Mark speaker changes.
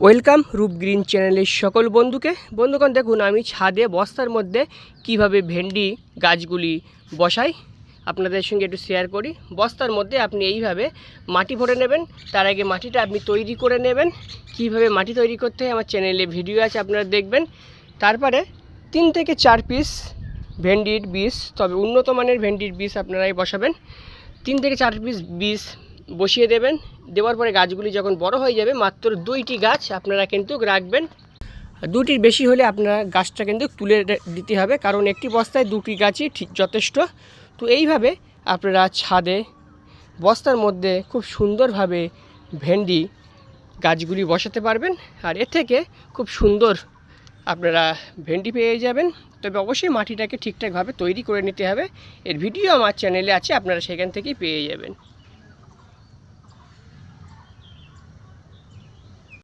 Speaker 1: Welcome রূপ green চ্যানেলের সকল বন্ধুগণ দেখুন আমি ছাদে বস্তার মধ্যে কিভাবে ভেন্ডি গাছগুলি বসাই আপনাদের সঙ্গে একটু শেয়ার করি। বস্তার মধ্যে আপনি এইভাবে মাটি ভরে নেবেন। তার আগে মাটিটা আপনি তৈরি করে নেবেন। কিভাবে মাটি তৈরি করতে হয় আমার চ্যানেলে ভিডিও আছে, আপনারা দেখবেন। তারপরে 3 থেকে 4 পিস ভেন্ডির বীজ, তবে উন্নত মানের ভেন্ডির বীজ আপনারাই বসাবেন। 3 থেকে 4 পিস বীজ বসিয়ে দেবেন। দেওয়ার পরে গাছগুলি যখন বড় হয়ে যাবে, মাত্র 2টি গাছ আপনারা কিন্তু রাখবেন। 2টির বেশি হলে আপনারা গাছটা কিন্তু তুলে দিতে হবে, কারণ একটি বস্তায় 2টি গাছই ঠিক যথেষ্ট। তো এইভাবে আপনারা ছাদে বস্তার মধ্যে খুব সুন্দরভাবে ভেন্ডি গাছগুলি বসাতে পারবেন, আর এর থেকে খুব সুন্দর আপনারা ভেন্ডি পেয়ে যাবেন। তবে অবশ্যই মাটিটাকে ঠিকঠাকভাবে তৈরি করে নিতে হবে। এর ভিডিও আমার চ্যানেলে আছে, আপনারা সেখান থেকেই পেয়ে যাবেন।